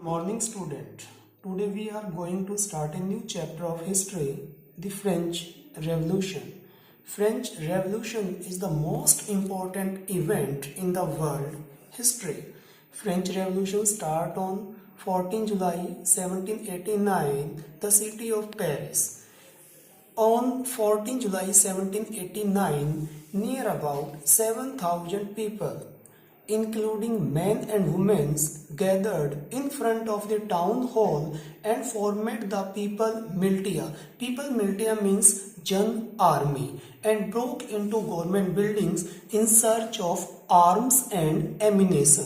Morning student. Today we are going to start a new chapter of history, the French Revolution. French Revolution is the most important event in the world history. French Revolution started on 14 July 1789, the city of Paris. On 14 July 1789, near about 7,000 people, including men and women, gathered in front of the town hall and formed the People Militia. People Militia means Jan Army, and broke into government buildings in search of arms and ammunition.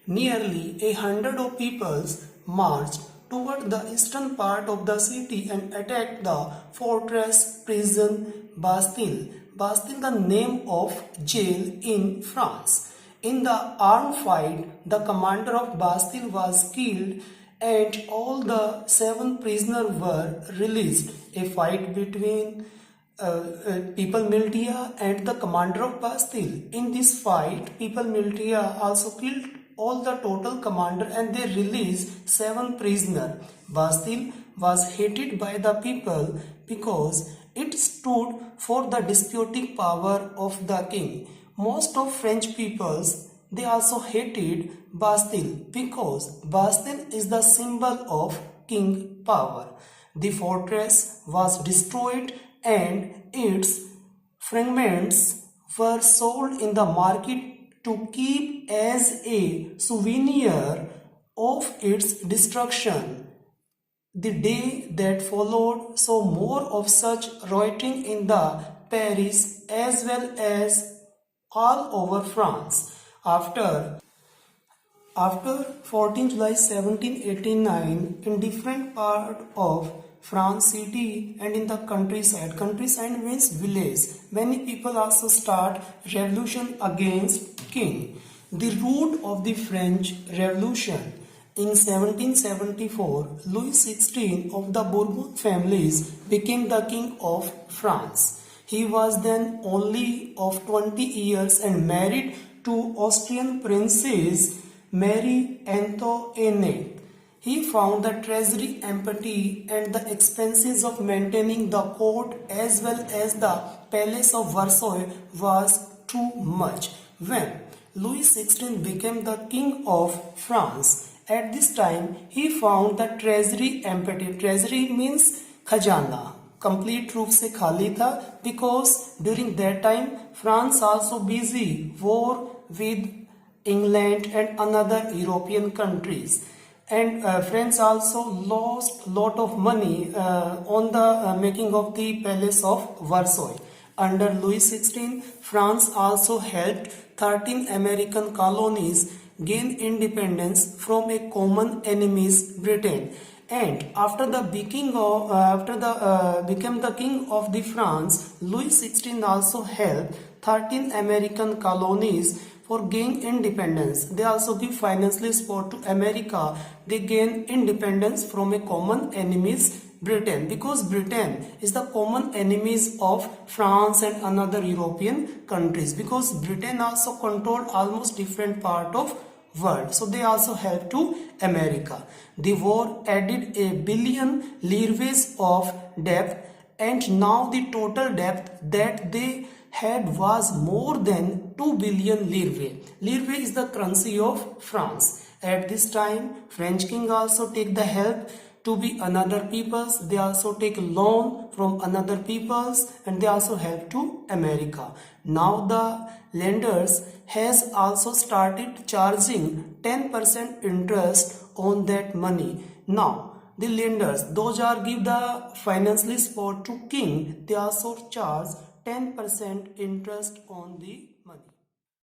Nearly 100 of peoples marched toward the eastern part of the city and attacked the fortress prison Bastille. Bastille, the name of jail in France. In the armed fight, the commander of Bastille was killed and all the 7 prisoners were released. A fight between People Militia and the commander of Bastille. In this fight, People Militia also killed all the total commander and they released 7 prisoners. Bastille was hated by the people because it stood for the disputing power of the king. Most of French peoples, they also hated Bastille because Bastille is the symbol of king power. The fortress was destroyed and its fragments were sold in the market to keep as a souvenir of its destruction. The day that followed saw more of such rioting in the Paris as well as all over France. After 14 July 1789, in different part of France city and in the countryside means village, many people also start revolution against king. The root of the French Revolution. In 1774, Louis XVI of the Bourbon families became the king of France. He was then only of 20 years and married to Austrian Princess Marie Antoinette. He found the treasury empty and the expenses of maintaining the court as well as the palace of Versailles was too much. When Louis XVI became the king of France, at this time he found the treasury empty. Treasury means खजाना. Complete रूप से खाली था because during that time France also busy war with England and another European countries, and France also lost lot of money on the making of the Palace of Versailles. Under Louis XVI, France also helped 13 American colonies gain independence from a common enemies Britain. And after the became the king of the France, Louis XVI also helped 13 American colonies for gain independence. They also give financial support to America. They gain independence from a common enemies Britain, because Britain is the common enemies of France and another European countries, because Britain also controlled almost different part of world, so they also help to America. The war added $1 billion livres of debt, and now the total debt that they had was more than 2 billion livres. Livre is the currency of France. At this time, French king also take the help to be another peoples. They also take loan from another peoples and they also help to America. Now the lenders has also started charging 10% interest on that money. Now the lenders, those are give the financial support to king, they also charge 10% interest on the